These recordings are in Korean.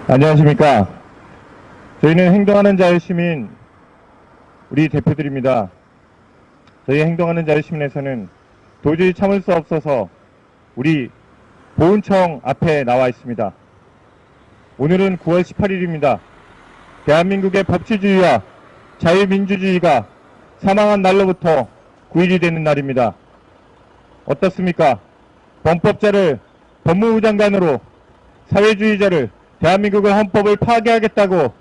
안녕하십니까. 저희는 행동하는 자유시민 우리 대표들입니다. 저희 행동하는 자유시민에서는 도저히 참을 수 없어서 우리 보훈청 앞에 나와 있습니다. 오늘은 9월 18일입니다. 대한민국의 법치주의와 자유민주주의가 사망한 날로부터 9일이 되는 날입니다. 어떻습니까? 범법자를 법무부 장관으로 사회주의자를 대한민국의 헌법을 파괴하겠다고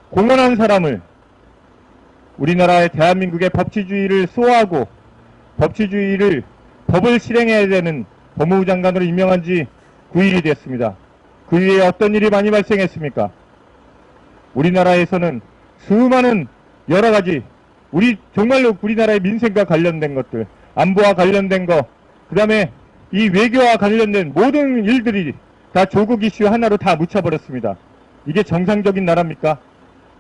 공언한 사람을 우리나라의 대한민국의 법치주의를 수호하고 법을 실행해야 되는 법무부 장관으로 임명한 지 9일이 됐습니다. 그 이후에 어떤 일이 많이 발생했습니까? 우리나라에서는 수많은 여러 가지 정말로 우리나라의 민생과 관련된 것들, 안보와 관련된 거, 그 다음에 이 외교와 관련된 모든 일들이 다 조국 이슈 하나로 다 묻혀버렸습니다. 이게 정상적인 나라입니까?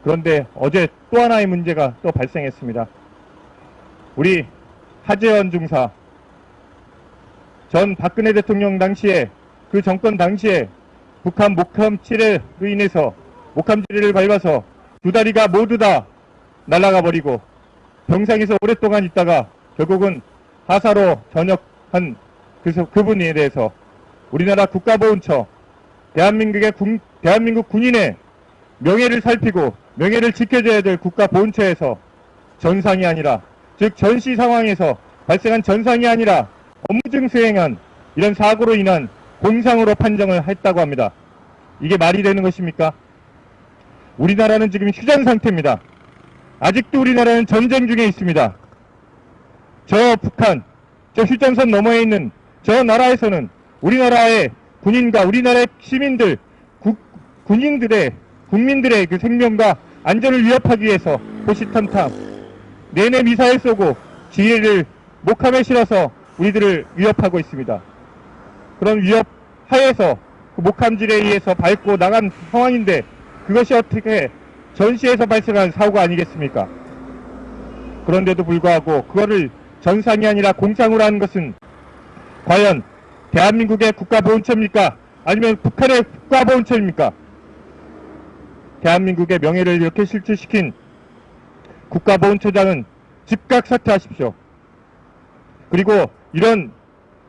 그런데 어제 또 하나의 문제가 또 발생했습니다. 우리 하재헌 중사, 전 박근혜 대통령 당시에, 그 정권 당시에 북한 목함지뢰로 인해서 목함지뢰를 밟아서 두 다리가 모두 다 날아가 버리고 병상에서 오랫동안 있다가 결국은 하사로 전역한 그분에 대해서 우리나라 국가보훈처, 대한민국 군인의 명예를 살피고 명예를 지켜줘야 될 국가보훈처에서 전상이 아니라, 즉 전시 상황에서 발생한 전상이 아니라 업무중 수행한 이런 사고로 인한 공상으로 판정을 했다고 합니다. 이게 말이 되는 것입니까? 우리나라는 지금 휴전 상태입니다. 아직도 우리나라는 전쟁 중에 있습니다. 저 북한, 저 휴전선 너머에 있는 저 나라에서는 우리나라의 군인과 우리나라의 시민들, 국민들의 그 생명과 안전을 위협하기 위해서 호시탐탐 내내 미사일 쏘고 지뢰를 목함에 실어서 우리들을 위협하고 있습니다. 그런 위협 하에서 그 목함지뢰에 의해서 밟고 나간 상황인데 그것이 어떻게 전시에서 발생한 사고 아니겠습니까? 그런데도 불구하고 그거를 전상이 아니라 공상으로 하는 것은 과연 대한민국의 국가보훈처입니까? 아니면 북한의 국가보훈처입니까? 대한민국의 명예를 이렇게 실추시킨 국가보훈처장은 즉각 사퇴하십시오. 그리고 이런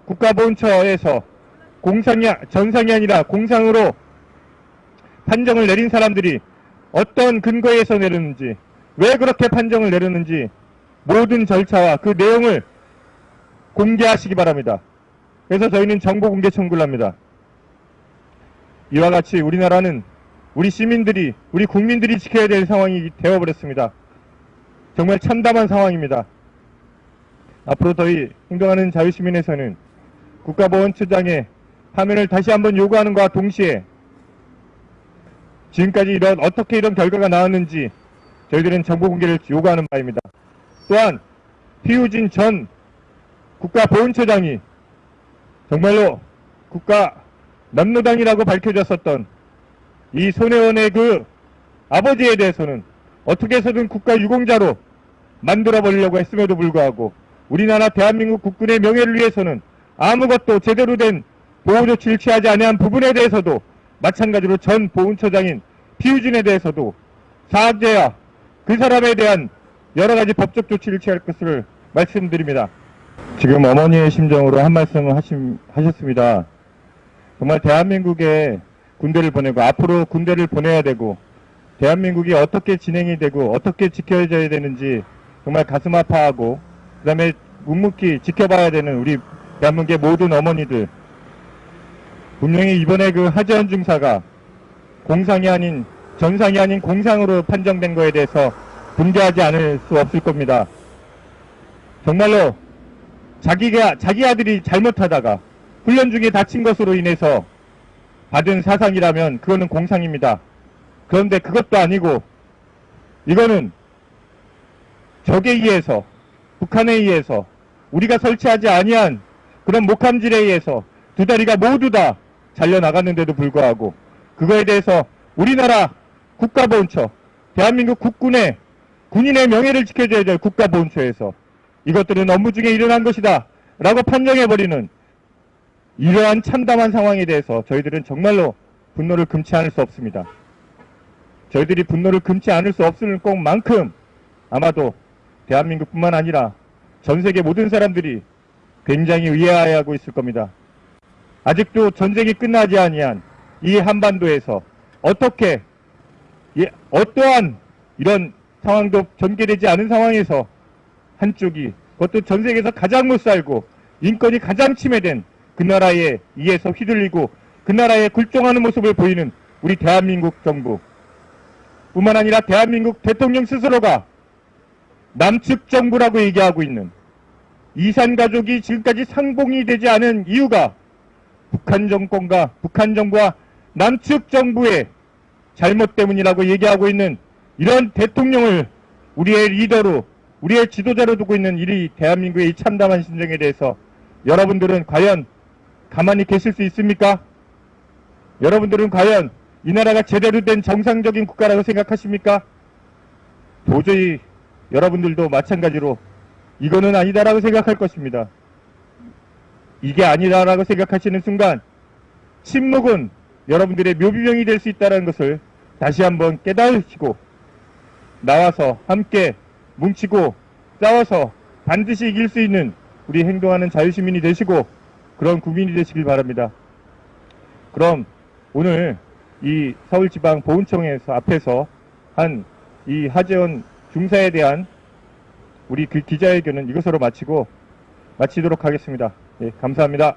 국가보훈처에서 전상이 아니라 공상으로 판정을 내린 사람들이 어떤 근거에서 내렸는지, 왜 그렇게 판정을 내렸는지 모든 절차와 그 내용을 공개하시기 바랍니다. 그래서 저희는 정보 공개 청구를 합니다. 이와 같이 우리나라는 우리 시민들이, 우리 국민들이 지켜야 될 상황이 되어버렸습니다. 정말 참담한 상황입니다. 앞으로 저희 행동하는 자유시민에서는 국가보훈처장의 파면을 다시 한번 요구하는 것과 동시에 지금까지 어떻게 이런 결과가 나왔는지 저희들은 정보 공개를 요구하는 바입니다. 또한 피우진 전 국가보훈처장이 정말로 국가 남로당이라고 밝혀졌었던 이 손혜원의 그 아버지에 대해서는 어떻게 해서든 국가 유공자로 만들어버리려고 했음에도 불구하고 우리나라 대한민국 국군의 명예를 위해서는 아무것도 제대로 된 보호조치를 취하지 않은 부분에 대해서도 마찬가지로 전 보훈처장인 피우진에 대해서도 사죄와 그 사람에 대한 여러 가지 법적 조치를 취할 것을 말씀드립니다. 지금 어머니의 심정으로 한 말씀을 하셨습니다. 정말 대한민국에 군대를 보내고 앞으로 군대를 보내야 되고 대한민국이 어떻게 진행이 되고 어떻게 지켜져야 되는지 정말 가슴 아파하고 그 다음에 묵묵히 지켜봐야 되는 우리 대한민국의 모든 어머니들, 분명히 이번에 그 하재헌 중사가 공상이 아닌 전상이 아닌 공상으로 판정된 거에 대해서 분개하지 않을 수 없을 겁니다. 정말로 자기 아들이 잘못하다가 훈련 중에 다친 것으로 인해서 받은 사상이라면 그거는 공상입니다. 그런데 그것도 아니고 이거는 적에 의해서, 북한에 의해서 우리가 설치하지 아니한 그런 목함질에 의해서 두 다리가 모두 다 잘려나갔는데도 불구하고 그거에 대해서 우리나라 국가보훈처, 대한민국 군인의 명예를 지켜줘야 될 국가보훈처에서 이것들은 업무 중에 일어난 것이다 라고 판정해버리는 이러한 참담한 상황에 대해서 저희들은 정말로 분노를 금치 않을 수 없습니다. 저희들이 분노를 금치 않을 수 없을 것만큼 아마도 대한민국뿐만 아니라 전 세계 모든 사람들이 굉장히 의아해하고 있을 겁니다. 아직도 전쟁이 끝나지 아니한 이 한반도에서 어떻게 어떠한 이런 상황도 전개되지 않은 상황에서 한쪽이 그것도 전 세계에서 가장 못 살고 인권이 가장 침해된 그 나라에 의해서 휘둘리고 그 나라에 굴종하는 모습을 보이는 우리 대한민국 정부 뿐만 아니라 대한민국 대통령 스스로가 남측 정부라고 얘기하고 있는 이산 가족이 지금까지 상봉이 되지 않은 이유가 북한 정권과 북한 정부와 남측 정부의 잘못 때문이라고 얘기하고 있는 이런 대통령을 우리의 리더로 우리의 지도자로 두고 있는 이 대한민국의 이 참담한 심정에 대해서 여러분들은 과연 가만히 계실 수 있습니까? 여러분들은 과연 이 나라가 제대로 된 정상적인 국가라고 생각하십니까? 도저히 여러분들도 마찬가지로 이거는 아니다라고 생각할 것입니다. 이게 아니다라고 생각하시는 순간 침묵은 여러분들의 묘비병이 될 수 있다는 것을 다시 한번 깨달으시고 나와서 함께 뭉치고 싸워서 반드시 이길 수 있는 우리 행동하는 자유시민이 되시고 그런 국민이 되시길 바랍니다. 그럼 오늘 이 서울지방보훈청에서 앞에서 한 이 하재헌 중사에 대한 우리 그 기자회견은 이것으로 마치도록 하겠습니다. 예, 감사합니다.